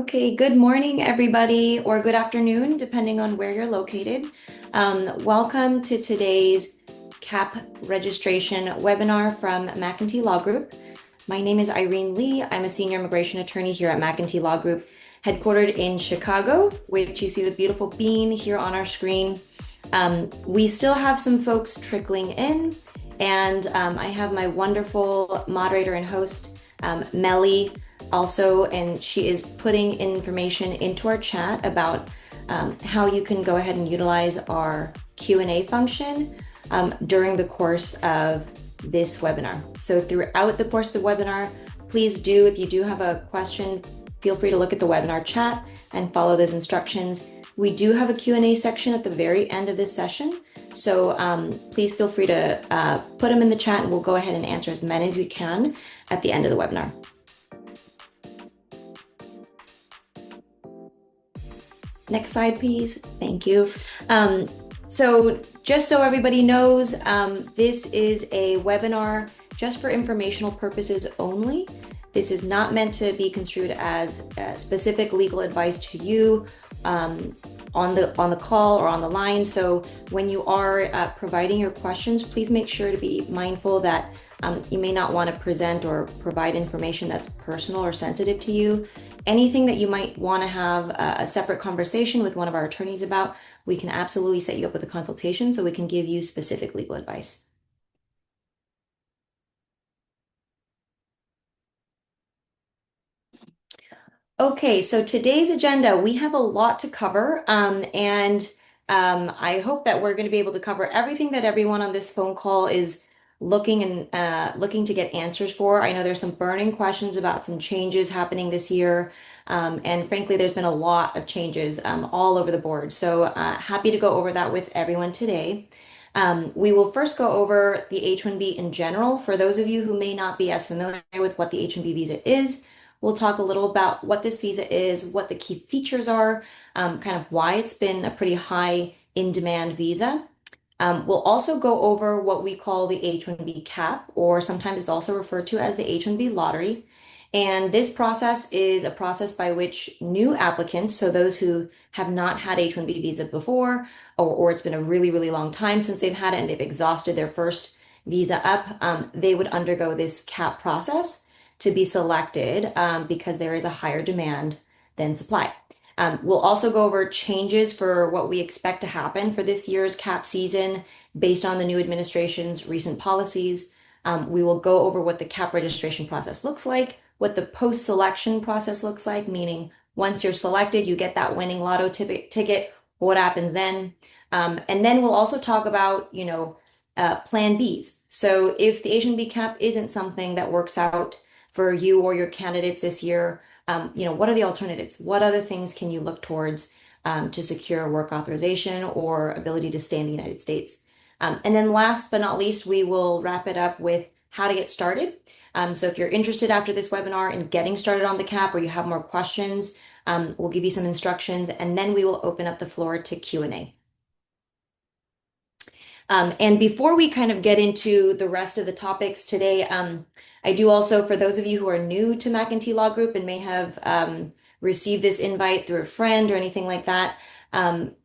Okay, good morning, everybody, or good afternoon, depending on where you're located. Welcome to today's CAP registration webinar from McEntee Law Group. My name is Irene Lee. I'm a senior immigration attorney here at McEntee Law Group, headquartered in Chicago, which you see the beautiful bean here on our screen. We still have some folks trickling in, and I have my wonderful moderator and host, Melly, also, and she is putting information into our chat about how you can go ahead and utilize our Q&A function during the course of this webinar. So throughout the course of the webinar, please do, if you do have a question, feel free to look at the webinar chat and follow those instructions. We do have a Q&A section at the very end of this session, so please feel free to put them in the chat and we'll go ahead and answer as many as we can at the end of the webinar. Next slide, please. Thank you. So just so everybody knows, this is a webinar just for informational purposes only. This is not meant to be construed as specific legal advice to you on the call or on the line. So when you are providing your questions, please make sure to be mindful that you may not want to present or provide information that's personal or sensitive to you. Anything that you might want to have a separate conversation with one of our attorneys about, we can absolutely set you up with a consultation so we can give you specific legal advice. Okay, so today's agenda, we have a lot to cover, and I hope that we're going to be able to cover everything that everyone on this phone call is looking to get answers for. I know there's some burning questions about some changes happening this year, and frankly, there's been a lot of changes all over the board. So happy to go over that with everyone today. We will first go over the H-1B in general. For those of you who may not be as familiar with what the H-1B visa is, we'll talk a little about what this visa is, what the key features are, kind of why it's been a pretty high in-demand visa. We'll also go over what we call the H-1B cap, or sometimes it's also referred to as the H-1B lottery. And this process is a process by which new applicants, so those who have not had H-1B visa before, or it's been a really, really long time since they've had it and they've exhausted their first visa up, they would undergo this cap process to be selected because there is a higher demand than supply. We'll also go over changes for what we expect to happen for this year's CAP season based on the new administration's recent policies. We will go over what the CAP registration process looks like, what the post-selection process looks like, meaning once you're selected, you get that winning lotto ticket, what happens then? And then we'll also talk about, plan Bs. So if the H-1B cap isn't something that works out for you or your candidates this year, what are the alternatives? What other things can you look towards to secure work authorization or ability to stay in the United States? And then last but not least, we will wrap it up with how to get started. So if you're interested after this webinar in getting started on the CAP or you have more questions, we'll give you some instructions and then we will open up the floor to Q&A. And before we kind of get into the rest of the topics today, I do also, for those of you who are new to McEntee Law Group and may have received this invite through a friend or anything like that,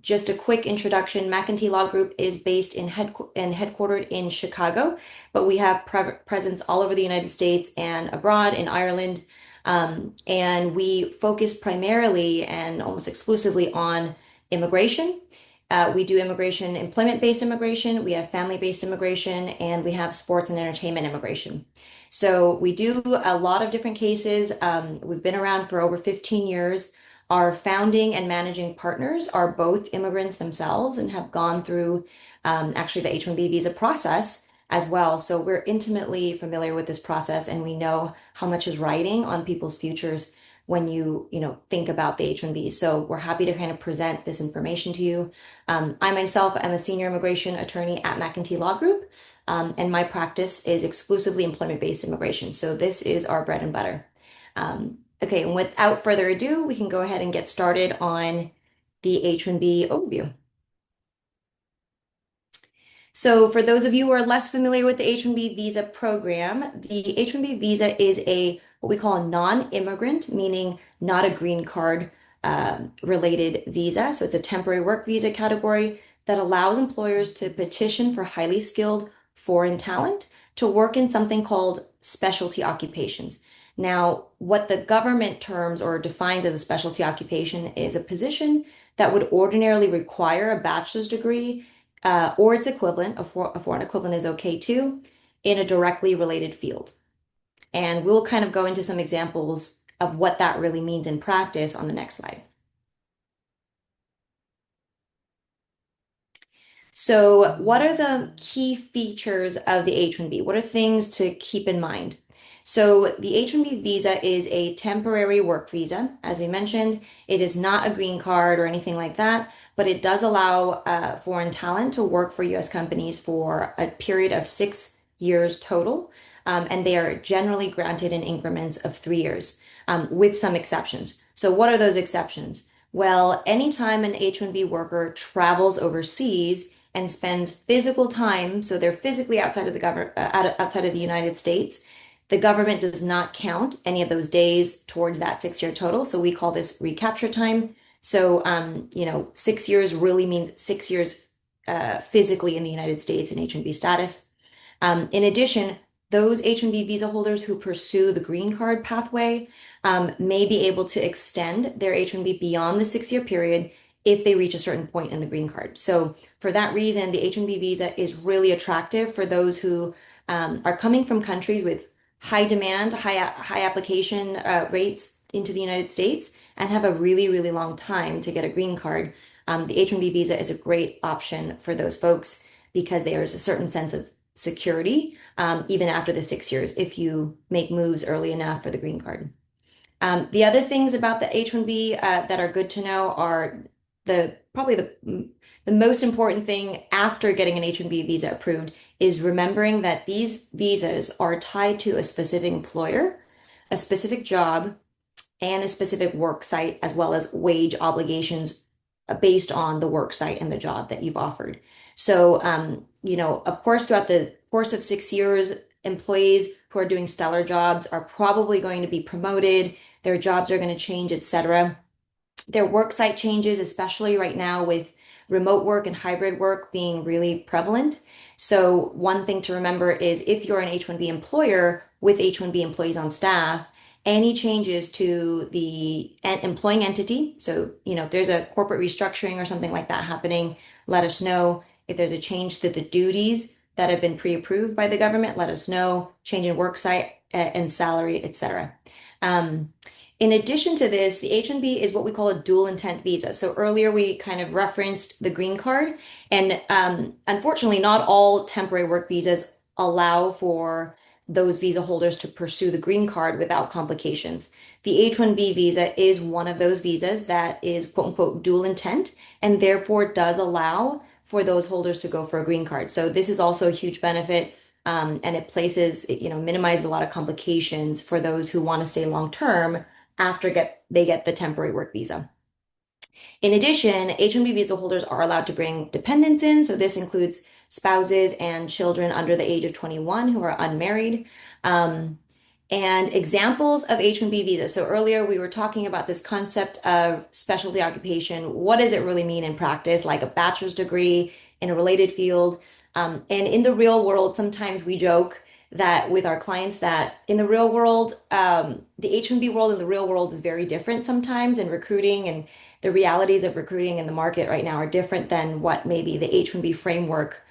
just a quick introduction. McEntee Law Group is based and headquartered in Chicago, but we have presence all over the United States and abroad in Ireland. And we focus primarily and almost exclusively on immigration. We do immigration, employment-based immigration, we have family-based immigration, and we have sports and entertainment immigration. So we do a lot of different cases. We've been around for over 15 years. Our founding and managing partners are both immigrants themselves and have gone through actually the H-1B visa process as well. So we're intimately familiar with this process and we know how much is riding on people's futures when you think about the H-1B. So we're happy to kind of present this information to you. I myself am a senior immigration attorney at McEntee Law Group, and my practice is exclusively employment-based immigration. So this is our bread and butter. Okay, and without further ado, we can go ahead and get started on the H-1B overview. So for those of you who are less familiar with the H-1B visa program, the H-1B visa is what we call a non-immigrant, meaning not a green card related visa. So it's a temporary work visa category that allows employers to petition for highly skilled foreign talent to work in something called specialty occupations. Now, what the government terms or defines as a specialty occupation is a position that would ordinarily require a bachelor's degree or its equivalent, a foreign equivalent is okay too, in a directly related field. And we'll kind of go into some examples of what that really means in practice on the next slide. So, what are the key features of the H-1B? What are things to keep in mind? So, the H-1B visa is a temporary work visa. As we mentioned, it is not a green card or anything like that, but it does allow foreign talent to work for US companies for a period of 6 years total. And they are generally granted in increments of 3 years, with some exceptions. So, what are those exceptions? Well, anytime an H-1B worker travels overseas, and spends physical time, so they're physically outside of the government, outside of the United States, the government does not count any of those days towards that 6 year total. So we call this recapture time. So, 6 years really means 6 years physically in the United States in H-1B status. In addition, those H-1B visa holders who pursue the green card pathway may be able to extend their H-1B beyond the 6 year period if they reach a certain point in the green card. So for that reason, the H-1B visa is really attractive for those who are coming from countries with high demand, high application rates into the United States and have a really, really long time to get a green card. The H-1B visa is a great option for those folks because there is a certain sense of security, even after the 6 years, if you make moves early enough for the green card. The other things about the H-1B that are good to know are probably the most important thing after getting an H-1B visa approved is remembering that these visas are tied to a specific employer, a specific job, and a specific work site, as well as wage obligations based on the work site and the job that you've offered. So, of course, throughout the course of 6 years, employees who are doing stellar jobs are probably going to be promoted, their jobs are going to change, etc. Their work site changes, especially right now with remote work and hybrid work being really prevalent. So one thing to remember is if you're an H-1B employer with H-1B employees on staff, any changes to the employing entity, so if there's a corporate restructuring or something like that happening, let us know. If there's a change to the duties that have been pre-approved by the government, let us know. Change in work site and salary, etc. In addition to this, the H-1B is what we call a dual intent visa. So earlier we kind of referenced the green card, and unfortunately, not all temporary work visas allow for those visa holders to pursue the green card without complications. The H-1B visa is one of those visas that is quote unquote dual intent and therefore does allow for those holders to go for a green card. So this is also a huge benefit. And it minimizes a lot of complications for those who want to stay long term after they get the temporary work visa. In addition, H-1B visa holders are allowed to bring dependents in. So this includes spouses and children under the age of 21 who are unmarried. And examples of H-1B visas. So earlier we were talking about this concept of specialty occupation. What does it really mean in practice, like a bachelor's degree in a related field? And in the real world, sometimes we joke that with our clients that in the real world, the H-1B world and the real world is very different sometimes in recruiting, and the realities of recruiting in the market right now are different than what maybe the H-1B framework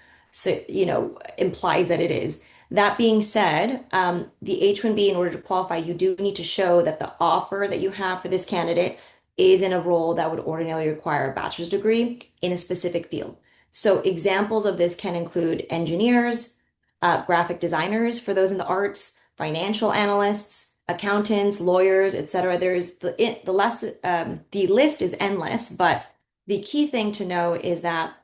implies that it is. That being said, the H-1B, in order to qualify, you do need to show that the offer that you have for this candidate is in a role that would ordinarily require a bachelor's degree in a specific field. So examples of this can include engineers, graphic designers for those in the arts, financial analysts, accountants, lawyers, etc. There's the list is endless, but the key thing to know is that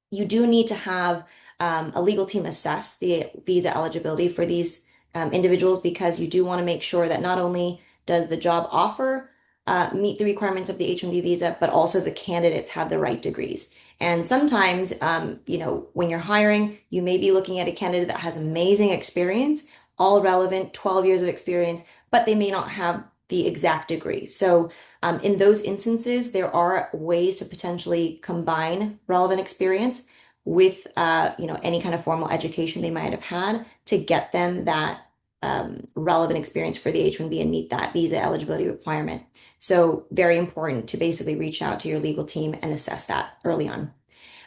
you do need to have a legal team assess the visa eligibility for these individuals because you do want to make sure that not only does the job offer meet the requirements of the H-1B visa, but also the candidates have the right degrees. And sometimes, when you're hiring, you may be looking at a candidate that has amazing experience, all relevant, 12 years of experience, but they may not have the exact degree. So in those instances, there are ways to potentially combine relevant experience with any kind of formal education they might have had to get them that relevant experience for the H-1B and meet that visa eligibility requirement. So very important to basically reach out to your legal team and assess that early on.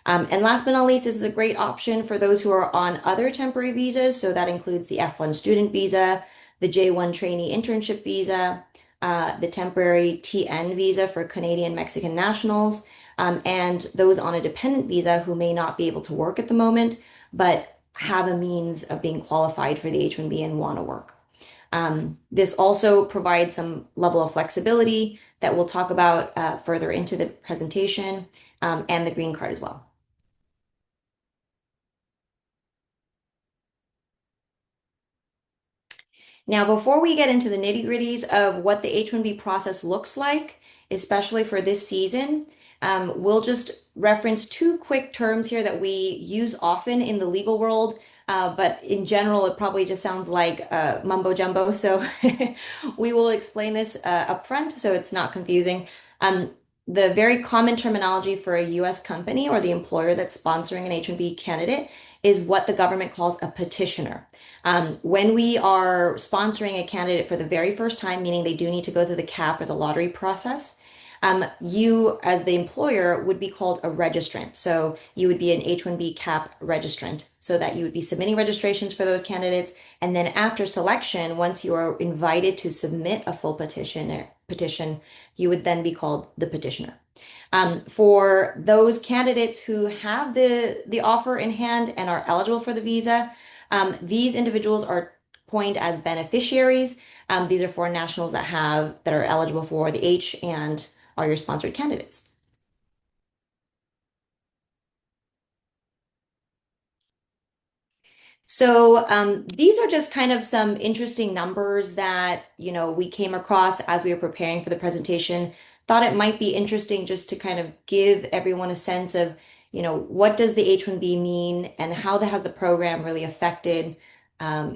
And last but not least, this is a great option for those who are on other temporary visas. So that includes the F1 student visa, the J1 trainee internship visa, the temporary TN visa for Canadian Mexican nationals, and those on a dependent visa who may not be able to work at the moment, but have a means of being qualified for the H-1B and want to work. This also provides some level of flexibility that we'll talk about further into the presentation, and the green card as well. Now, before we get into the nitty-gritties of what the H-1B process looks like, especially for this season, we'll just reference two quick terms here that we use often in the legal world, but in general, it probably just sounds like mumbo jumbo. So we will explain this up front so it's not confusing. The very common terminology for a US company or the employer that's sponsoring an H-1B candidate is what the government calls a petitioner. When we are sponsoring a candidate for the very first time, meaning they do need to go through the CAP or the lottery process, you, as the employer, would be called a registrant. So you would be an H-1B CAP registrant, so that you would be submitting registrations for those candidates. And then after selection, once you are invited to submit a full petition, you would then be called the petitioner. For those candidates who have the offer in hand and are eligible for the visa, these individuals are coined as beneficiaries. These are foreign nationals that are eligible for the H and are your sponsored candidates. So these are just kind of some interesting numbers that, we came across as we were preparing for the presentation. Thought it might be interesting just to kind of give everyone a sense of, what does the H-1B mean and how has the program really affected, uh,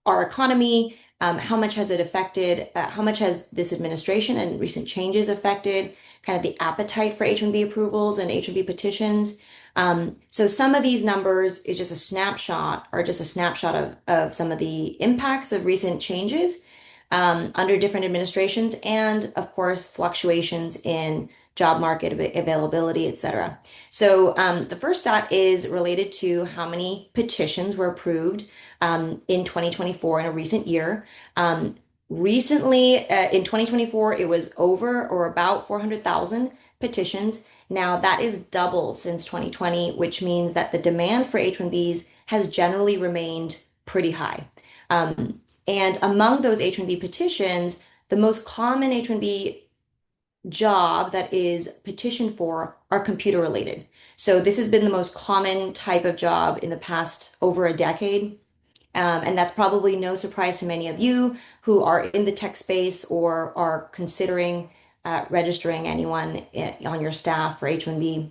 our economy? How much has it affected? How much has this administration and recent changes affected kind of the appetite for H-1B approvals and H-1B petitions? So some of these numbers is just a snapshot of some of the impacts of recent changes under different administrations, and of course fluctuations in job market availability, etc. So the first stat is related to how many petitions were approved in 2024 in a recent year. Recently, in 2024, it was over or about 400,000 petitions. Now, that is double since 2020, which means that the demand for H-1Bs has generally remained pretty high. And among those H-1B petitions, the most common H-1B job that is petitioned for are computer related. So this has been the most common type of job in the past over a decade. And that's probably no surprise to many of you who are in the tech space or are considering registering anyone on your staff for H-1B.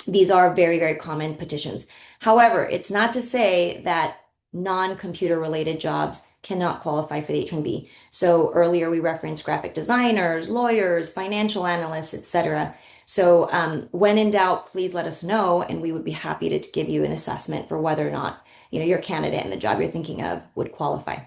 These are very, very common petitions. However, it's not to say that non-computer related jobs cannot qualify for the H-1B. So earlier we referenced graphic designers, lawyers, financial analysts, etc. So when in doubt, please let us know, and we would be happy to give you an assessment for whether or not your candidate and the job you're thinking of would qualify.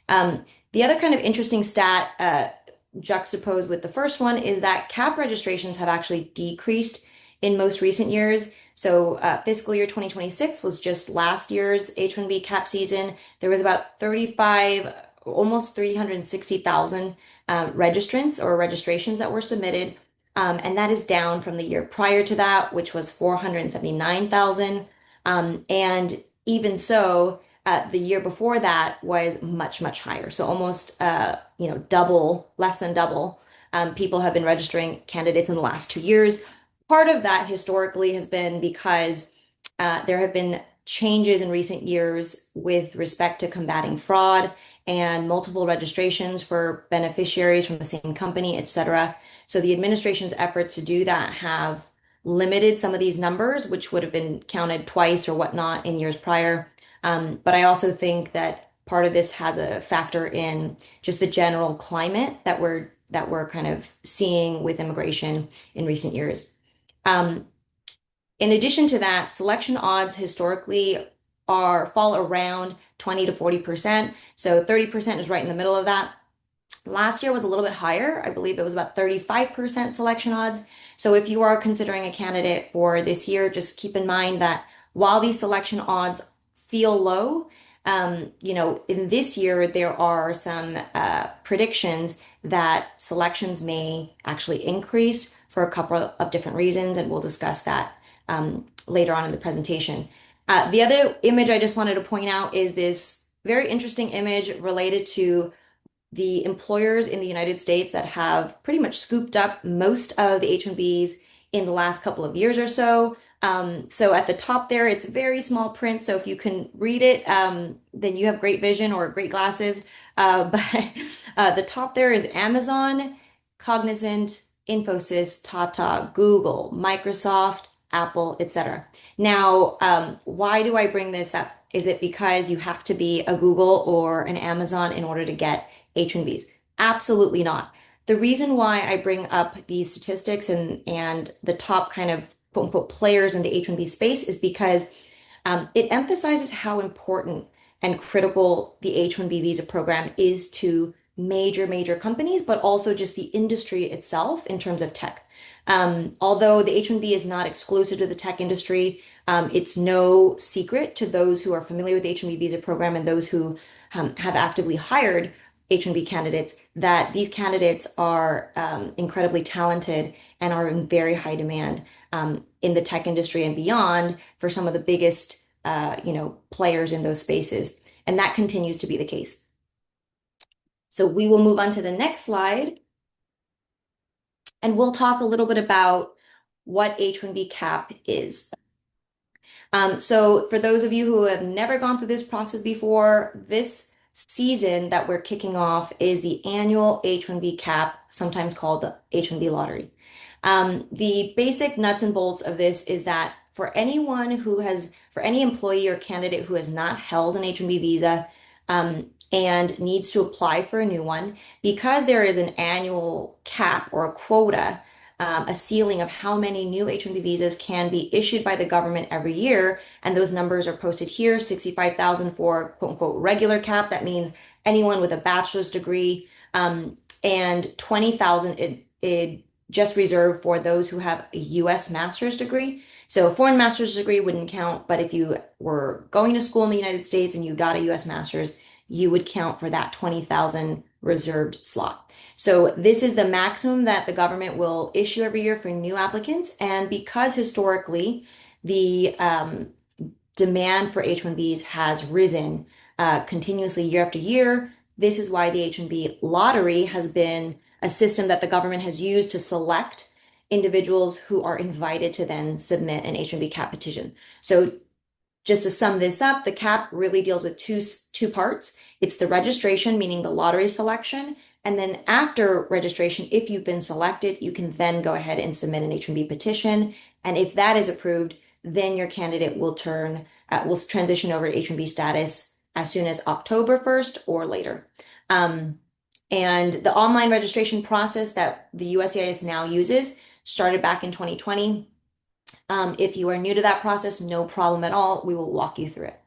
The other kind of interesting stat juxtaposed with the first one is that CAP registrations have actually decreased in most recent years. So fiscal year 2026 was just last year's H-1B CAP season. There was about 35, almost 360,000 registrants or registrations that were submitted. And that is down from the year prior to that, which was 479,000. And even so, the year before that was much, much higher. So almost, double, less than double, people have been registering candidates in the last 2 years. Part of that historically has been because there have been changes in recent years with respect to combating fraud and multiple registrations for beneficiaries from the same company, etc. So the administration's efforts to do that have limited some of these numbers, which would have been counted twice or whatnot in years prior. But I also think that part of this has a factor in just the general climate that we're kind of seeing with immigration in recent years. Um, in addition to that, selection odds historically are fall around 20 to 40%. So 30% is right in the middle of that. Last year was a little bit higher. I believe it was about 35% selection odds. So if you are considering a candidate for this year, just keep in mind that while these selection odds feel low, in this year there are some predictions that selections may actually increase for a couple of different reasons, and we'll discuss that later on in the presentation. The other image I just wanted to point out is this very interesting image related to the employers in the United States that have pretty much scooped up most of the H-1Bs in the last couple of years or so. So at the top there, it's very small print. So if you can read it, then you have great vision or great glasses. But the top there is Amazon, Cognizant, Infosys, Tata, Google, Microsoft, Apple, etc. Now, why do I bring this up? Is it because you have to be a Google or an Amazon in order to get H-1Bs? Absolutely not. The reason why I bring up these statistics and the top kind of quote unquote players in the H-1B space is because it emphasizes how important and critical the H-1B visa program is to major companies, but also just the industry itself in terms of tech. Although the H-1B is not exclusive to the tech industry, it's no secret to those who are familiar with the H-1B visa program and those who have actively hired H-1B candidates that these candidates are incredibly talented and are in very high demand in the tech industry and beyond for some of the biggest players in those spaces. And that continues to be the case. So we will move on to the next slide and we'll talk a little bit about what H-1B cap is. So for those of you who have never gone through this process before, this season that we're kicking off is the annual H-1B cap, sometimes called the H-1B lottery. The basic nuts and bolts of this is that for for any employee or candidate who has not held an H-1B visa, and needs to apply for a new one, because there is an annual cap or a quota, a ceiling of how many new H-1B visas can be issued by the government every year. And those numbers are posted here, 65,000 for quote unquote regular cap. That means anyone with a bachelor's degree, and 20,000 it just reserved for those who have a US master's degree. So a foreign master's degree wouldn't count, but if you were going to school in the United States and you got a US master's, you would count for that 20,000 reserved slot. So this is the maximum that the government will issue every year for new applicants. And because historically the demand for H-1Bs has risen continuously year after year, this is why the H-1B lottery has been a system that the government has used to select individuals who are invited to then submit an H-1B cap petition. So just to sum this up, the cap really deals with two parts. It's the registration, meaning the lottery selection. And then after registration, if you've been selected, you can then go ahead and submit an H-1B petition. And if that is approved, then your candidate will transition over to H-1B status as soon as October 1st or later. And the online registration process that the USCIS now uses started back in 2020. If you are new to that process, no problem at all. We will walk you through it.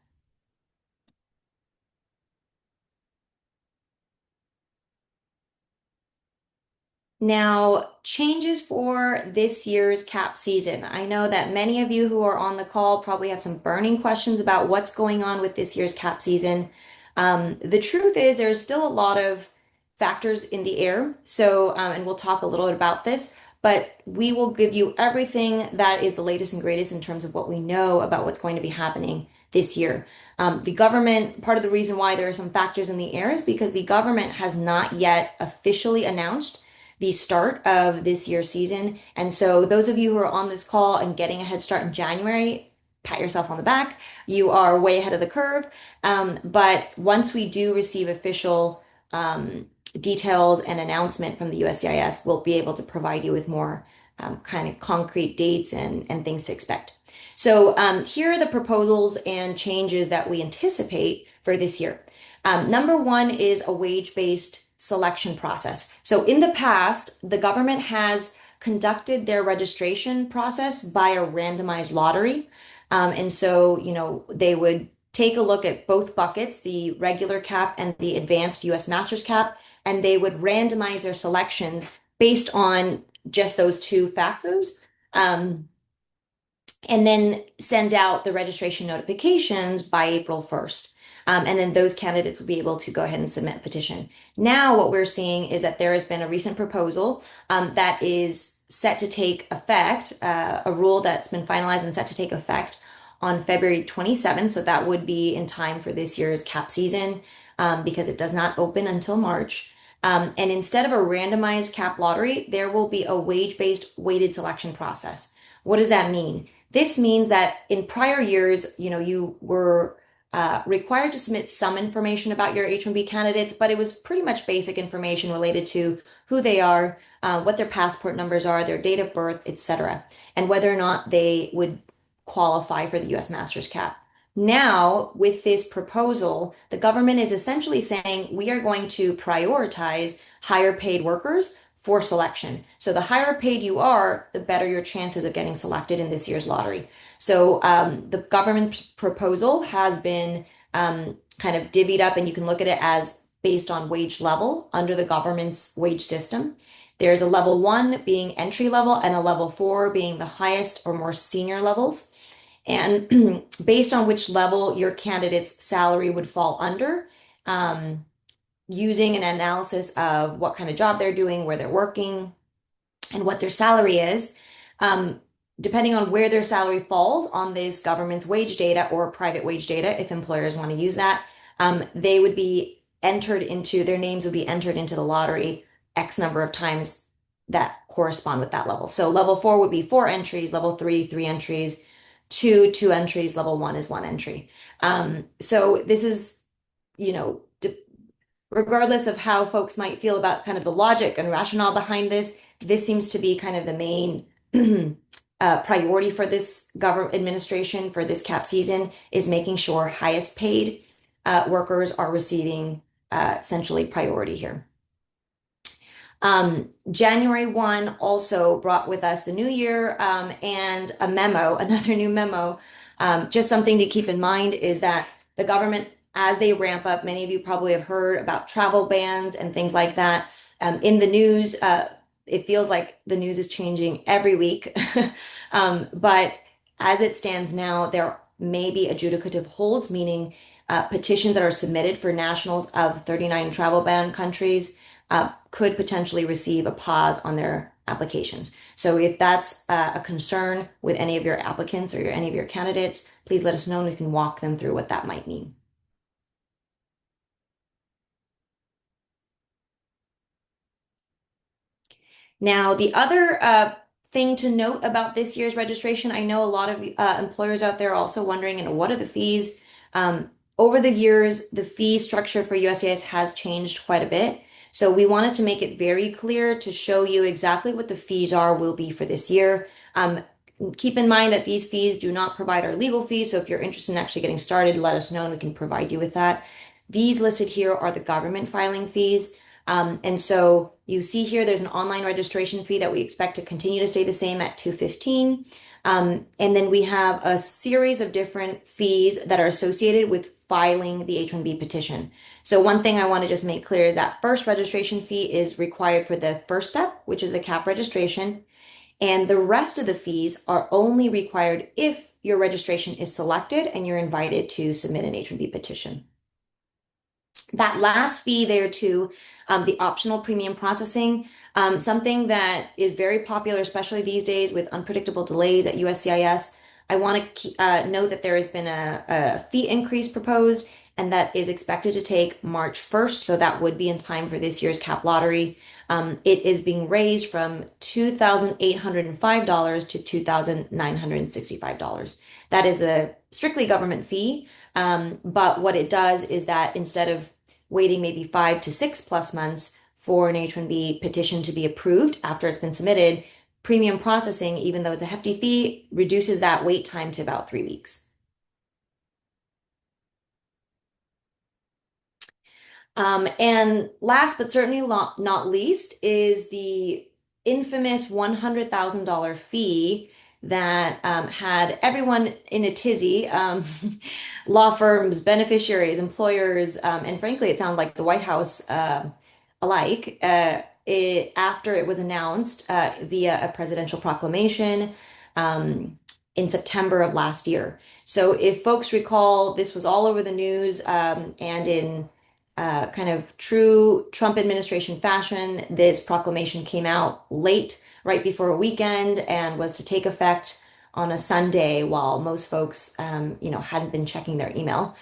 Now, changes for this year's CAP season. I know that many of you who are on the call probably have some burning questions about what's going on with this year's CAP season. The truth is there's still a lot of factors in the air. So, and we'll talk a little bit about this, but we will give you everything that is the latest and greatest in terms of what we know about what's going to be happening this year. The government, part of the reason why there are some factors in the air is because the government has not yet officially announced the start of this year's season. And so those of you who are on this call and getting a head start in January, pat yourself on the back. You are way ahead of the curve. But once we do receive official details and announcement from the USCIS, we'll be able to provide you with more kind of concrete dates and things to expect. So here are the proposals and changes that we anticipate for this year. Number one is a wage-based selection process. So in the past, the government has conducted their registration process by a randomized lottery. And so, they would take a look at both buckets, the regular cap and the advanced US Masters cap, and they would randomize their selections based on just those two factors. And then send out the registration notifications by April 1st. And then those candidates will be able to go ahead and submit a petition. Now, what we're seeing is that there has been a recent proposal that is set to take effect, a rule that's been finalized and set to take effect on February 27th. So that would be in time for this year's cap season because it does not open until March. And instead of a randomized cap lottery, there will be a wage-based weighted selection process. What does that mean? This means that in prior years, you were required to submit some information about your H-1B candidates, but it was pretty much basic information related to who they are, what their passport numbers are, their date of birth, etc., and whether or not they would qualify for the US Masters cap. Now, with this proposal, the government is essentially saying we are going to prioritize higher paid workers for selection. So the higher paid you are, the better your chances of getting selected in this year's lottery. So the government proposal has been kind of divvied up, and you can look at it as based on wage level under the government's wage system. There's a level one being entry level and a level four being the highest or more senior levels. And based on which level your candidate's salary would fall under, using an analysis of what kind of job they're doing, where they're working, and what their salary is, depending on where their salary falls on this government's wage data or private wage data, if employers want to use that, they would be entered into, their names would be entered into the lottery X number of times that correspond with that level. So level four would be four entries, level three, three entries, two entries, level one is one entry. So this is, regardless of how folks might feel about kind of the logic and rationale behind this, this seems to be kind of the main priority for this government administration for this cap season is making sure highest paid workers are receiving essentially priority here. January 1 also brought with us the new year and a memo, another new memo. Just something to keep in mind is that the government, as they ramp up, many of you probably have heard about travel bans and things like that. In the news, it feels like the news is changing every week. But as it stands now, there may be adjudicative holds, meaning petitions that are submitted for nationals of 39 travel ban countries could potentially receive a pause on their applications. So if that's a concern with any of your applicants or any of your candidates, please let us know and we can walk them through what that might mean. Now, the other thing to note about this year's registration, I know a lot of employers out there are also wondering, what are the fees? Over the years, the fee structure for USCIS has changed quite a bit. So we wanted to make it very clear to show you exactly what the fees will be for this year. Keep in mind that these fees do not provide our legal fees. So if you're interested in actually getting started, let us know and we can provide you with that. These listed here are the government filing fees. And so you see here, there's an online registration fee that we expect to continue to stay the same at $215. And then we have a series of different fees that are associated with filing the H-1B petition. So one thing I want to just make clear is that first registration fee is required for the first step, which is the CAP registration. And the rest of the fees are only required if your registration is selected and you're invited to submit an H-1B petition. That last fee there too, the optional premium processing, something that is very popular, especially these days with unpredictable delays at USCIS. I want to note that there has been a fee increase proposed, and that is expected to take March 1st. So that would be in time for this year's cap lottery. It is being raised from $2,805 to $2,965. That is a strictly government fee. But what it does is that instead of waiting maybe 5 to 6+ months for an H-1B petition to be approved after it's been submitted, premium processing, even though it's a hefty fee, reduces that wait time to about 3 weeks. And last but certainly not least is the infamous $100,000 fee that had everyone in a tizzy, law firms, beneficiaries, employers, and frankly, it sounded like the White House alike. After it was announced via a presidential proclamation in September of last year. So, if folks recall, this was all over the news and in kind of true Trump administration fashion, this proclamation came out late, right before a weekend, and was to take effect on a Sunday while most folks, hadn't been checking their email.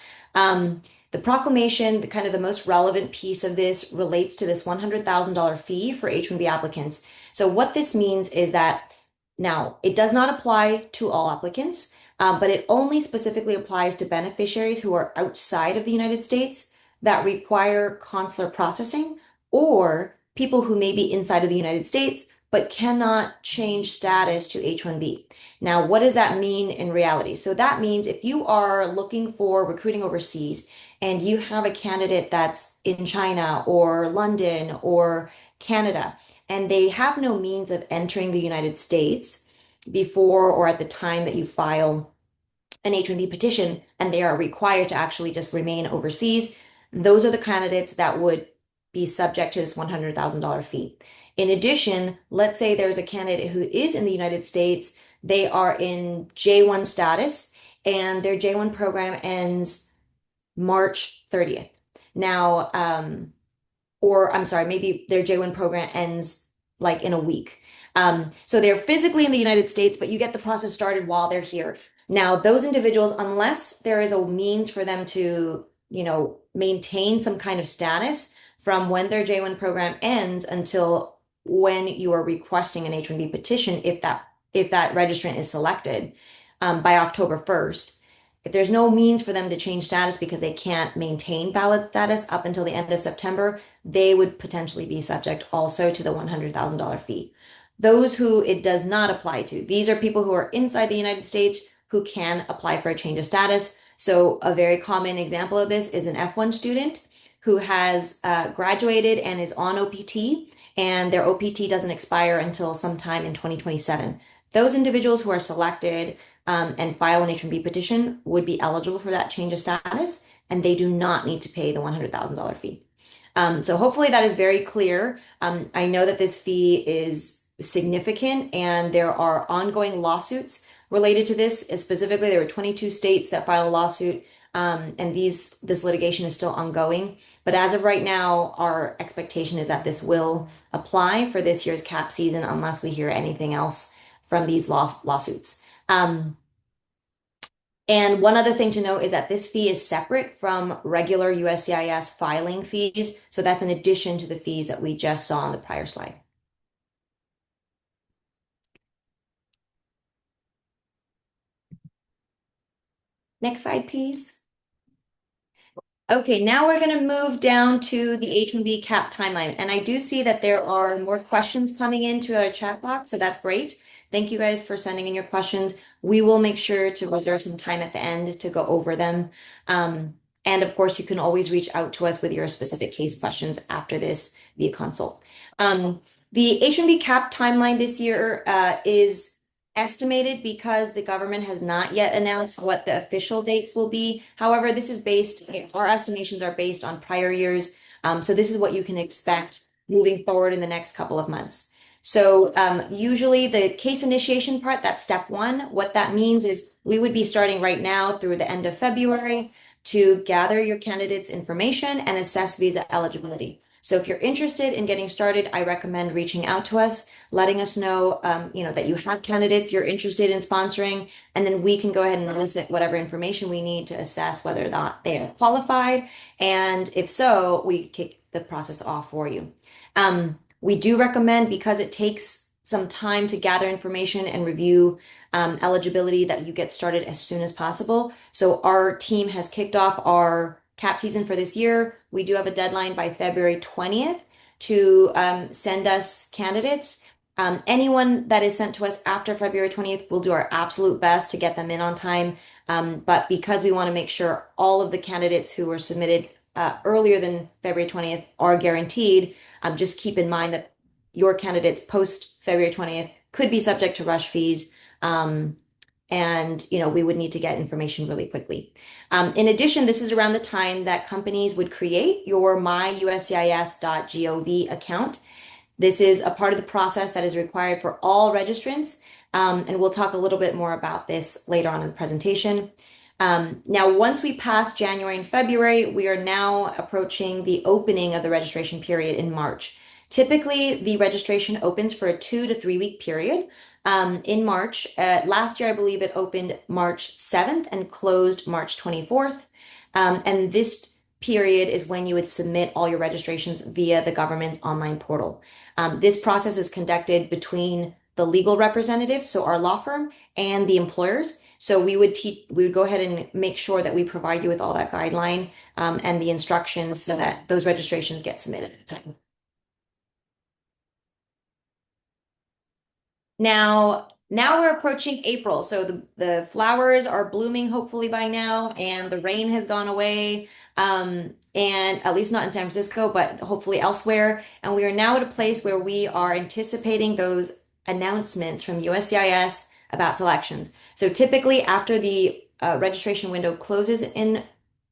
The proclamation, the kind of the most relevant piece of this relates to this $100,000 fee for H-1B applicants. So what this means is that now it does not apply to all applicants, but it only specifically applies to beneficiaries who are outside of the United States that require consular processing or people who may be inside of the United States but cannot change status to H-1B. Now, what does that mean in reality? So that means if you are looking for recruiting overseas and you have a candidate that's in China or London or Canada, and they have no means of entering the United States before or at the time that you file an H-1B petition, and they are required to actually just remain overseas, those are the candidates that would be subject to this $100,000 fee. In addition, let's say there's a candidate who is in the United States, they are in J1 status, and their J1 program ends March 30th. Now, or I'm sorry, maybe their J1 program ends like in a week. So they're physically in the United States, but you get the process started while they're here. Now, those individuals, unless there is a means for them to, maintain some kind of status from when their J1 program ends until when you are requesting an H-1B petition, if that registrant is selected by October 1st. If there's no means for them to change status because they can't maintain valid status up until the end of September, they would potentially be subject also to the $100,000 fee. Those who it does not apply to, these are people who are inside the United States who can apply for a change of status. So a very common example of this is an F1 student who has graduated and is on OPT, and their OPT doesn't expire until sometime in 2027. Those individuals who are selected and file an H-1B petition would be eligible for that change of status, and they do not need to pay the $100,000 fee. So hopefully that is very clear. I know that this fee is significant, and there are ongoing lawsuits related to this. Specifically, there were 22 states that filed a lawsuit, and this litigation is still ongoing. But as of right now, our expectation is that this will apply for this year's CAP season unless we hear anything else from these lawsuits. And one other thing to note is that this fee is separate from regular USCIS filing fees. So that's in addition to the fees that we just saw on the prior slide. Next slide, please. Okay, now we're going to move down to the H-1B cap timeline. And I do see that there are more questions coming into our chat box, so that's great. Thank you guys for sending in your questions. We will make sure to reserve some time at the end to go over them. And of course, you can always reach out to us with your specific case questions after this via consult. The H-1B cap timeline this year is estimated because the government has not yet announced what the official dates will be. However, our estimations are based on prior years. So this is what you can expect moving forward in the next couple of months. So usually the case initiation part, that's step one. What that means is we would be starting right now through the end of February to gather your candidate's information and assess visa eligibility. So if you're interested in getting started, I recommend reaching out to us, letting us know, that you have candidates you're interested in sponsoring, and then we can go ahead and elicit whatever information we need to assess whether or not they are qualified. And if so, we kick the process off for you. We do recommend, because it takes some time to gather information and review eligibility, that you get started as soon as possible. So our team has kicked off our CAP season for this year. We do have a deadline by February 20th to send us candidates. Anyone that is sent to us after February 20th, we'll do our absolute best to get them in on time. But because we want to make sure all of the candidates who were submitted earlier than February 20th are guaranteed. Just keep in mind that your candidates post February 20th could be subject to rush fees. And we would need to get information really quickly. In addition, this is around the time that companies would create your myuscis.gov account. This is a part of the process that is required for all registrants, and we'll talk a little bit more about this later on in the presentation. Now, once we pass January and February, we are now approaching the opening of the registration period in March. Typically, the registration opens for a 2 to 3 week period. In March, last year, I believe it opened March 7th and closed March 24th. And this period is when you would submit all your registrations via the government online portal. This process is conducted between the legal representatives, so our law firm, and the employers. So we would go ahead and make sure that we provide you with all that guideline and the instructions so that those registrations get submitted at a time. Now we're approaching April, so the flowers are blooming hopefully by now, and the rain has gone away, and at least not in San Francisco, but hopefully elsewhere. And we are now at a place where we are anticipating those announcements from USCIS about selections. So typically, after the registration window closes in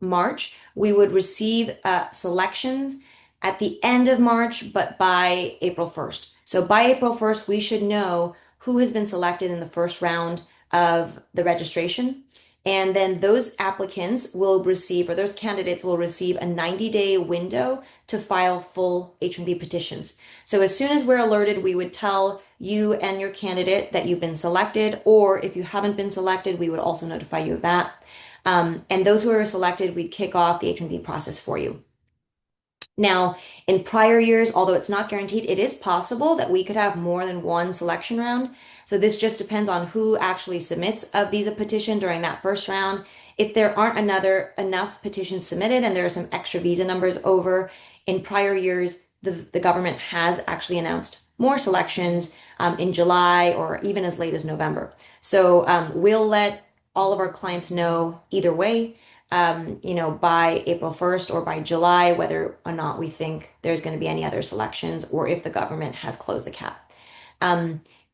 March, we would receive selections at the end of March, but by April 1st. So by April 1st, we should know who has been selected in the first round of the registration. And then those applicants will receive, or those candidates will receive a 90-day window to file full H-1B petitions. So as soon as we're alerted, we would tell you and your candidate that you've been selected, or if you haven't been selected, we would also notify you of that. And those who are selected, we'd kick off the H-1B process for you. Now, in prior years, although it's not guaranteed, it is possible that we could have more than one selection round. So this just depends on who actually submits a visa petition during that first round. If there aren't enough petitions submitted and there are some extra visa numbers over, in prior years, the government has actually announced more selections in July or even as late as November. So we'll let all of our clients know either way by April 1st or by July, whether or not we think there's going to be any other selections or if the government has closed the cap.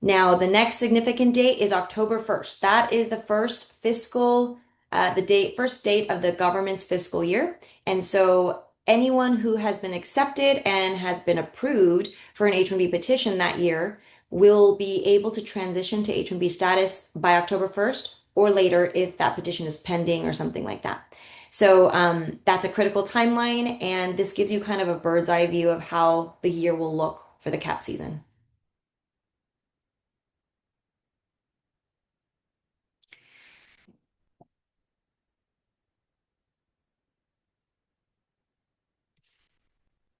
Now, the next significant date is October 1st. That is the first first date of the government's fiscal year. And so anyone who has been accepted and has been approved for an H-1B petition that year will be able to transition to H-1B status by October 1st or later if that petition is pending or something like that. So that's a critical timeline, and this gives you kind of a bird's eye view of how the year will look for the cap season.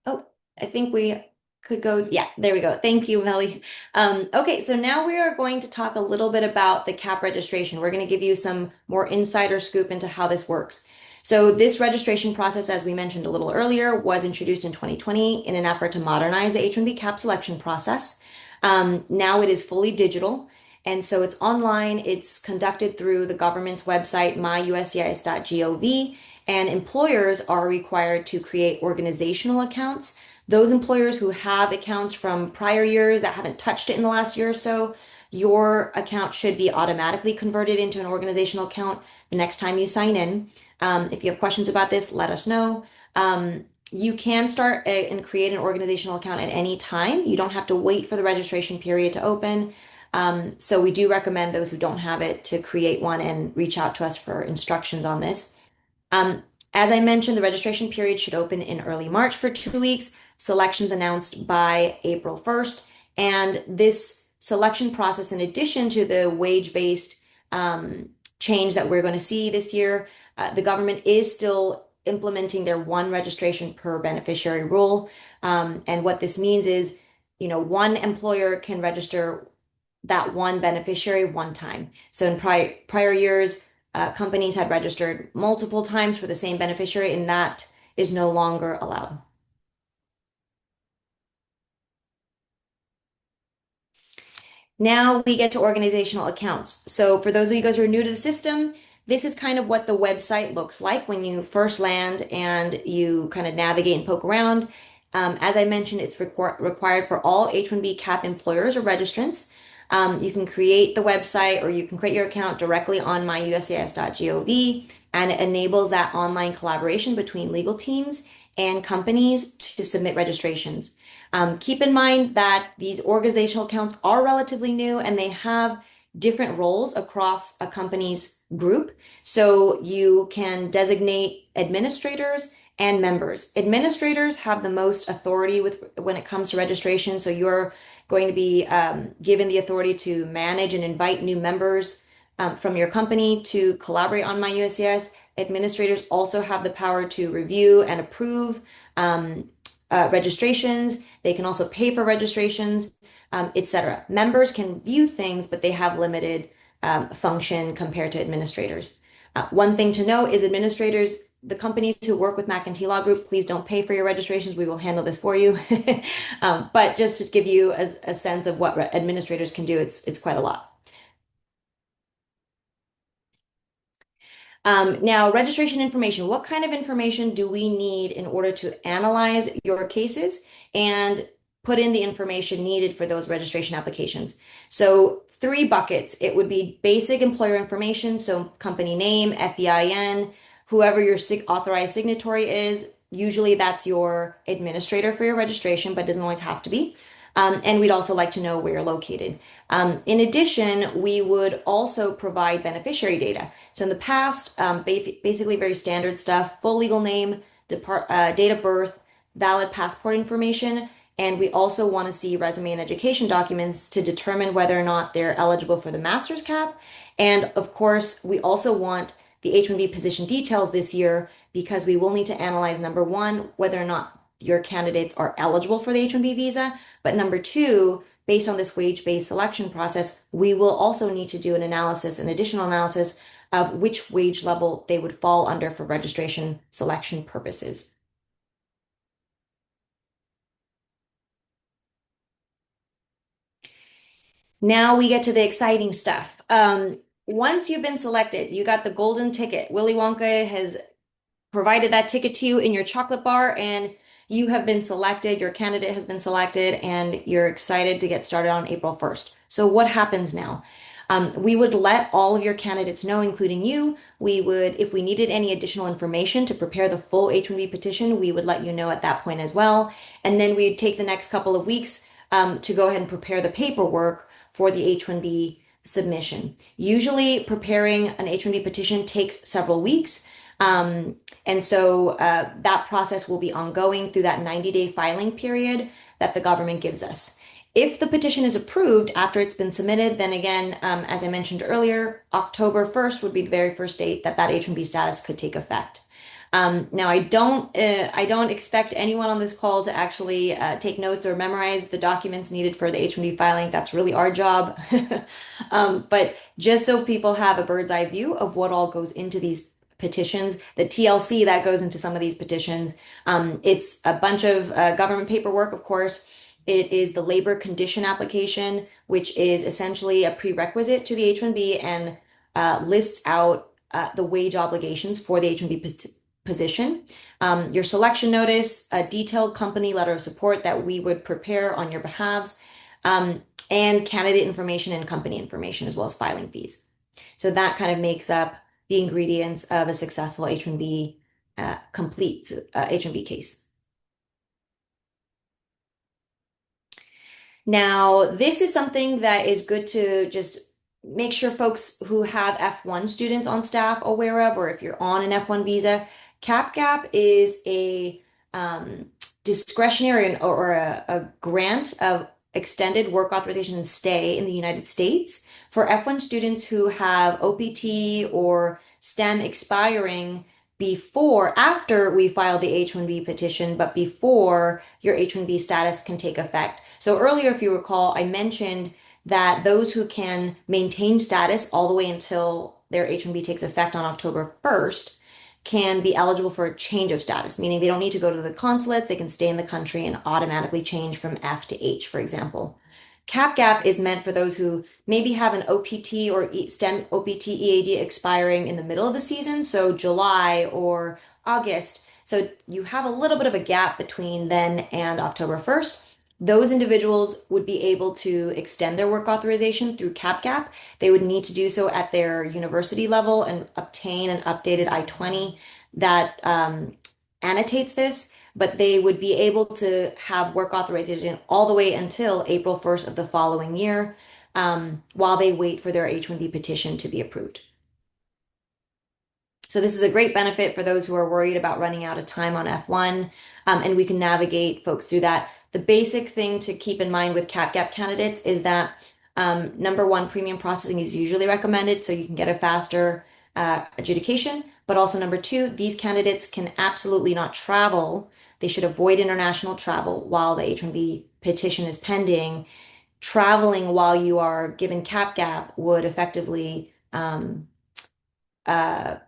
Oh, I think we could go. Yeah, there we go. Thank you, Melly. Okay, so now we are going to talk a little bit about the CAP registration. We're going to give you some more insider scoop into how this works. So this registration process, as we mentioned a little earlier, was introduced in 2020 in an effort to modernize the H-1B CAP selection process. Now it is fully digital. And so it's online. It's conducted through the government's website, myuscis.gov, and employers are required to create organizational accounts. Those employers who have accounts from prior years that haven't touched it in the last year or so, your account should be automatically converted into an organizational account the next time you sign in. If you have questions about this, let us know. You can start and create an organizational account at any time. You don't have to wait for the registration period to open. So we do recommend those who don't have it to create one and reach out to us for instructions on this. As I mentioned, the registration period should open in early March for 2 weeks, selections announced by April 1st. And this selection process, in addition to the wage-based change that we're going to see this year, the government is still implementing their one registration per beneficiary rule. And what this means is, one employer can register that one beneficiary one time. So in prior years, companies had registered multiple times for the same beneficiary, and that is no longer allowed. Now we get to organizational accounts. So for those of you guys who are new to the system, this is kind of what the website looks like when you first land and you kind of navigate and poke around. As I mentioned, it's required for all H-1B cap employers or registrants. You can create the website or you can create your account directly on myuscis.gov, and it enables that online collaboration between legal teams and companies to submit registrations. Keep in mind that these organizational accounts are relatively new and they have different roles across a company's group. So you can designate administrators and members. Administrators have the most authority when it comes to registration. So you're going to be given the authority to manage and invite new members from your company to collaborate on MyUSCIS. Administrators also have the power to review and approve registrations. They can also pay for registrations, etc. Members can view things, but they have limited function compared to administrators. One thing to know is administrators, the companies who work with McEntee Law Group, please don't pay for your registrations. We will handle this for you. But just to give you a sense of what administrators can do, it's quite a lot. Now, registration information. What kind of information do we need in order to analyze your cases and put in the information needed for those registration applications? So, three buckets. It would be basic employer information, so company name, FEIN, whoever your authorized signatory is. Usually that's your administrator for your registration, but doesn't always have to be. And we'd also like to know where you're located. In addition, we would also provide beneficiary data. So in the past, basically very standard stuff, full legal name, date of birth, valid passport information, and we also want to see resume and education documents to determine whether or not they're eligible for the master's cap. And of course, we also want the H-1B position details this year because we will need to analyze number one, whether or not your candidates are eligible for the H-1B visa. But number two, based on this wage-based selection process, we will also need to do an additional analysis of which wage level they would fall under for registration selection purposes. Now we get to the exciting stuff. Once you've been selected, you got the golden ticket. Willy Wonka has provided that ticket to you in your chocolate bar, and you have been selected, your candidate has been selected, and you're excited to get started on April 1st. So what happens now? We would let all of your candidates know, including you. We would, if we needed any additional information to prepare the full H-1B petition, we would let you know at that point as well. And then we'd take the next couple of weeks to go ahead and prepare the paperwork for the H-1B submission. Usually preparing an H-1B petition takes several weeks. And so that process will be ongoing through that 90-day filing period that the government gives us. If the petition is approved after it's been submitted, then again, as I mentioned earlier, October 1st would be the very first date that H-1B status could take effect. Now, I don't expect anyone on this call to actually take notes or memorize the documents needed for the H-1B filing. That's really our job. But just so people have a bird's eye view of what all goes into these petitions, the TLC that goes into some of these petitions. It's a bunch of government paperwork, of course. It is the labor condition application, which is essentially a prerequisite to the H-1B and lists out the wage obligations for the H-1B position. Your selection notice, a detailed company letter of support that we would prepare on your behalves, and candidate information and company information, as well as filing fees. So that kind of makes up the ingredients of a successful H-1B complete H-1B case. Now, this is something that is good to just make sure folks who have F1 students on staff aware of, or if you're on an F1 visa. CapGap is a discretionary or a grant of extended work authorization and stay in the United States for F1 students who have OPT or STEM expiring after we file the H-1B petition, but before your H-1B status can take effect. So earlier, if you recall, I mentioned that those who can maintain status all the way until their H-1B takes effect on October 1st can be eligible for a change of status, meaning they don't need to go to the consulates, they can stay in the country and automatically change from F to H, for example. Cap gap is meant for those who maybe have an OPT or STEM OPT EAD expiring in the middle of the season, so July or August. So you have a little bit of a gap between then and October 1st. Those individuals would be able to extend their work authorization through cap gap. They would need to do so at their university level and obtain an updated I-20 that annotates this, but they would be able to have work authorization all the way until April 1st of the following year, while they wait for their H-1B petition to be approved. So this is a great benefit for those who are worried about running out of time on F1, and we can navigate folks through that. The basic thing to keep in mind with cap gap candidates is that number one, premium processing is usually recommended so you can get a faster adjudication. But also number two, these candidates can absolutely not travel. They should avoid international travel while the H-1B petition is pending. Traveling while you are given cap gap would effectively uh,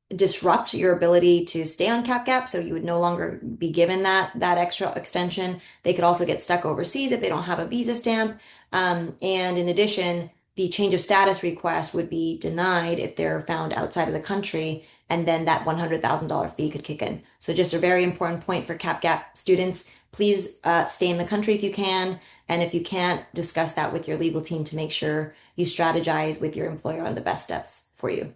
disrupt your ability to stay on cap gap, so you would no longer be given that extra extension. They could also get stuck overseas if they don't have a visa stamp. And in addition, the change of status request would be denied if they're found outside of the country, and then that $100,000 fee could kick in. So just a very important point for cap gap students. Please stay in the country if you can, and if you can't, discuss that with your legal team to make sure you strategize with your employer on the best steps for you.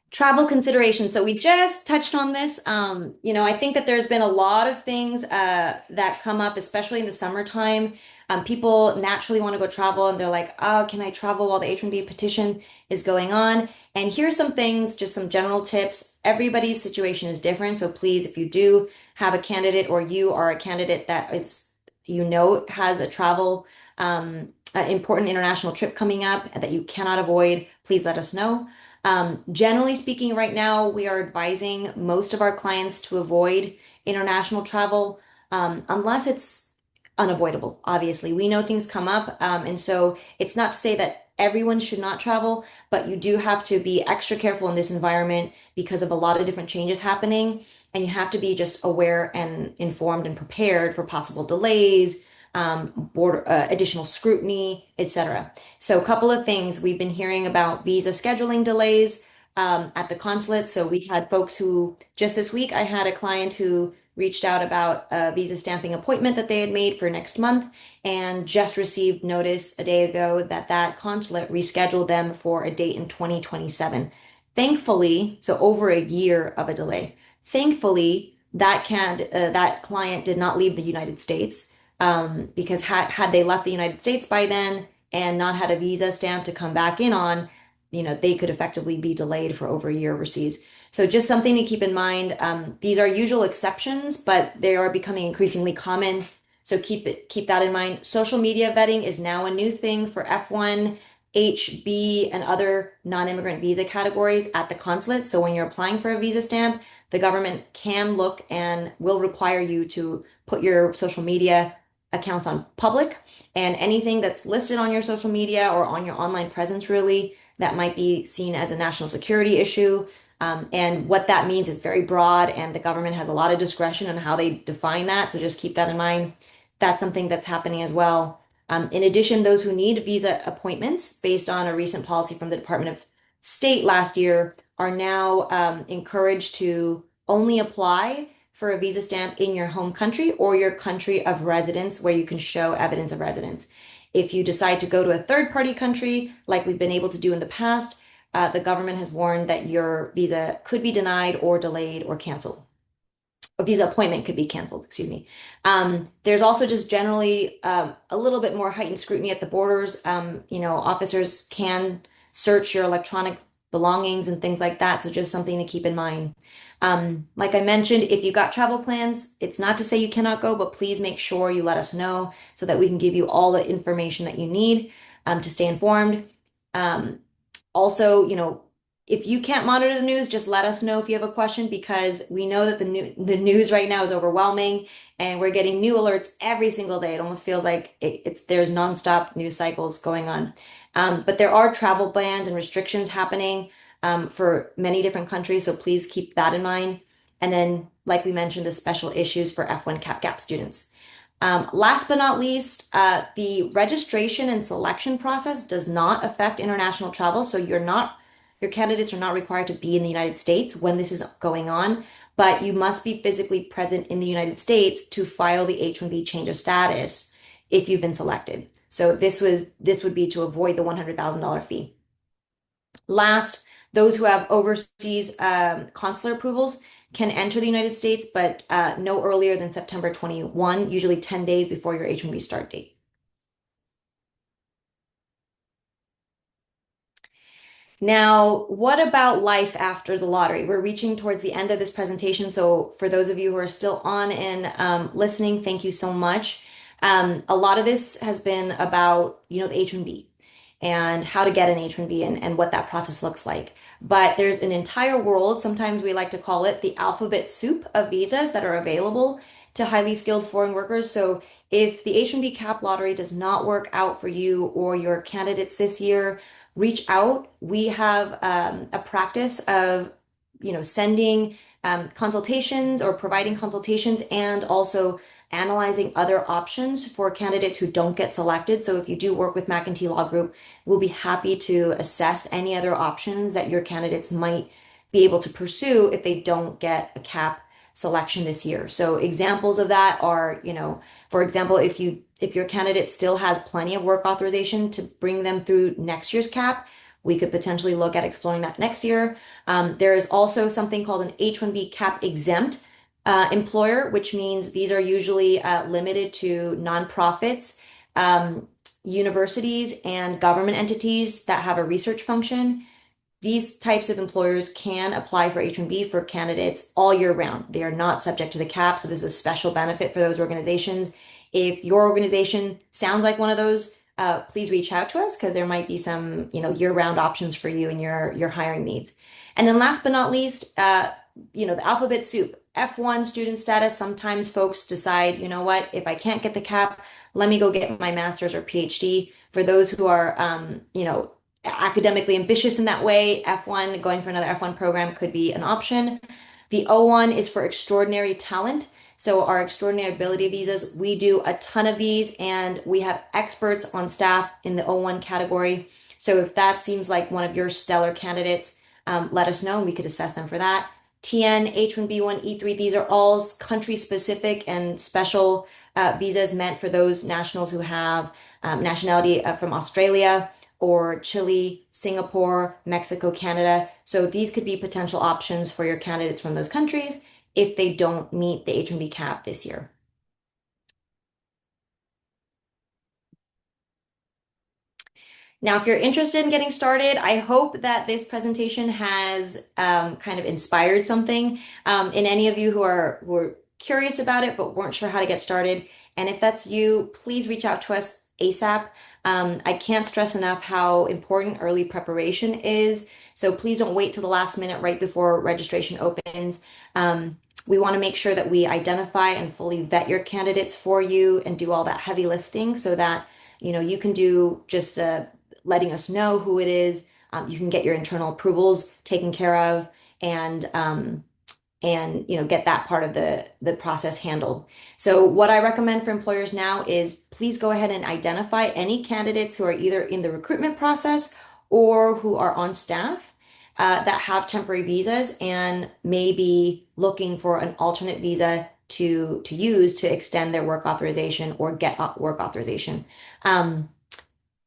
Travel considerations. So we just touched on this. I think that there's been a lot of things that come up, especially in the summertime. People naturally want to go travel and they're like, oh, can I travel while the H-1B petition is going on? And here's some things, just some general tips. Everybody's situation is different. So please, if you do have a candidate or you are a candidate that is, has a travel, important international trip coming up that you cannot avoid, please let us know. Generally speaking, right now, we are advising most of our clients to avoid international travel, unless it's unavoidable. Obviously, we know things come up. And so it's not to say that everyone should not travel, but you do have to be extra careful in this environment because of a lot of different changes happening. And you have to be just aware and informed and prepared for possible delays, border, additional scrutiny, etc. So a couple of things we've been hearing about visa scheduling delays at the consulate. So we had folks who just this week, I had a client who reached out about a visa stamping appointment that they had made for next month and just received notice a day ago that that consulate rescheduled them for a date in 2027. Thankfully, so over a year of a delay. Thankfully, that client did not leave the United States, because had they left the United States by then and not had a visa stamp to come back in on, they could effectively be delayed for over a year overseas. So just something to keep in mind. These are usual exceptions, but they are becoming increasingly common. So keep that in mind. Social media vetting is now a new thing for F1, HB, and other non-immigrant visa categories at the consulate. So when you're applying for a visa stamp, the government can look and will require you to put your social media accounts on public, and anything that's listed on your social media or on your online presence really that might be seen as a national security issue. And what that means is very broad, and the government has a lot of discretion on how they define that. So just keep that in mind. That's something that's happening as well. In addition, those who need visa appointments based on a recent policy from the Department of State last year are now encouraged to only apply for a visa stamp in your home country or your country of residence where you can show evidence of residence. If you decide to go to a third party country, like we've been able to do in the past, the government has warned that your visa could be denied or delayed or canceled. A visa appointment could be canceled, excuse me. There's also just generally a little bit more heightened scrutiny at the borders. Officers can search your electronic belongings and things like that. So just something to keep in mind. Like I mentioned, if you've got travel plans, it's not to say you cannot go, but please make sure you let us know so that we can give you all the information that you need to stay informed. Also, if you can't monitor the news, just let us know if you have a question, because we know that the news right now is overwhelming and we're getting new alerts every single day. It almost feels like there's nonstop news cycles going on. But there are travel bans and restrictions happening for many different countries, so please keep that in mind. And then like we mentioned, the special issues for F1 Cap Gap students. Last but not least, the registration and selection process does not affect international travel. So your candidates are not required to be in the United States when this is going on, but you must be physically present in the United States to file the H-1B change of status if you've been selected. So this would be to avoid the $100,000 fee. Last, those who have overseas consular approvals can enter the United States, but no earlier than September 21, usually 10 days before your H-1B start date. Now, what about life after the lottery? We're reaching towards the end of this presentation, so for those of you who are still on and listening, thank you so much. A lot of this has been about, the H-1B and how to get an H-1B and what that process looks like. But there's an entire world, sometimes we like to call it the alphabet soup of visas that are available to highly skilled foreign workers. So if the H-1B cap lottery does not work out for you or your candidates this year, reach out. We have a practice of, sending consultations or providing consultations and also analyzing other options for candidates who don't get selected. So if you do work with McEntee Law Group, we'll be happy to assess any other options that your candidates might be able to pursue if they don't get a cap selection this year. So examples of that are, for example, if your candidate still has plenty of work authorization to bring them through next year's cap, we could potentially look at exploring that next year. There is also something called an H-1B cap exempt employer, which means these are usually limited to nonprofits, universities, and government entities that have a research function. These types of employers can apply for H-1B for candidates all year round. They are not subject to the cap, so this is a special benefit for those organizations. If your organization sounds like one of those, please reach out to us because there might be some, year-round options for you and your hiring needs. And then last but not least, the alphabet soup, F1 student status. Sometimes folks decide, you know what, if I can't get the cap, let me go get my master's or PhD. For those who are, academically ambitious in that way, F1, going for another F1 program could be an option. The O1 is for extraordinary talent. So our extraordinary ability visas, we do a ton of these and we have experts on staff in the O1 category. So if that seems like one of your stellar candidates, let us know and we could assess them for that. TN, H-1B1, E3, these are all country specific and special visas meant for those nationals who have nationality from Australia or Chile, Singapore, Mexico, Canada. So these could be potential options for your candidates from those countries if they don't meet the H-1B cap this year. Now, if you're interested in getting started, I hope that this presentation has kind of inspired something in any of you who are curious about it but weren't sure how to get started. And if that's you, please reach out to us ASAP. I can't stress enough how important early preparation is. So please don't wait till the last minute right before registration opens. We want to make sure that we identify and fully vet your candidates for you and do all that heavy lifting so that you can do just letting us know who it is. You can get your internal approvals taken care of and get that part of the process handled. So what I recommend for employers now is please go ahead and identify any candidates who are either in the recruitment process or who are on staff that have temporary visas and may be looking for an alternate visa to use to extend their work authorization or get work authorization.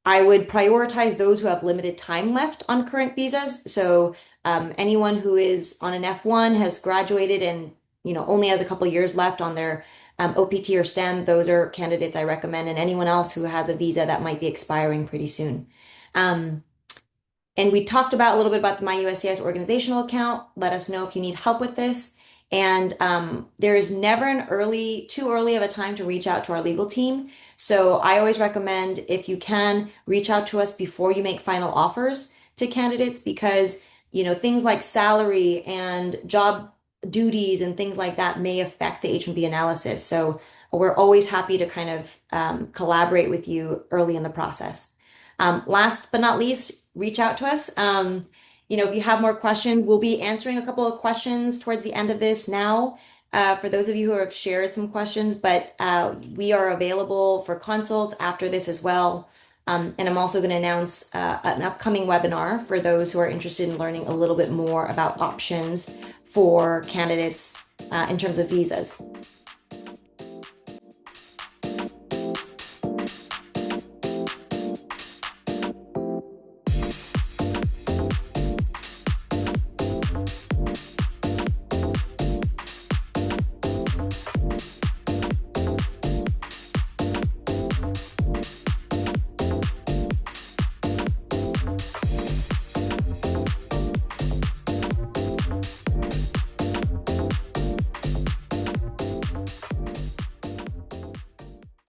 I would prioritize those who have limited time left on current visas. So anyone who is on an F1 has graduated and only has a couple years left on their OPT or STEM, those are candidates I recommend, and anyone else who has a visa that might be expiring pretty soon. And we talked about a little bit about the My USCIS organizational account. Let us know if you need help with this. And there is never too early of a time to reach out to our legal team. So I always recommend, if you can, reach out to us before you make final offers to candidates because, things like salary and job duties and things like that may affect the H-1B analysis. So we're always happy to kind of collaborate with you early in the process. Last but not least, reach out to us. If you have more questions, we'll be answering a couple of questions towards the end of this now. for those of you who have shared some questions, but we are available for consults after this as well. And I'm also going to announce an upcoming webinar for those who are interested in learning a little bit more about options for candidates in terms of visas.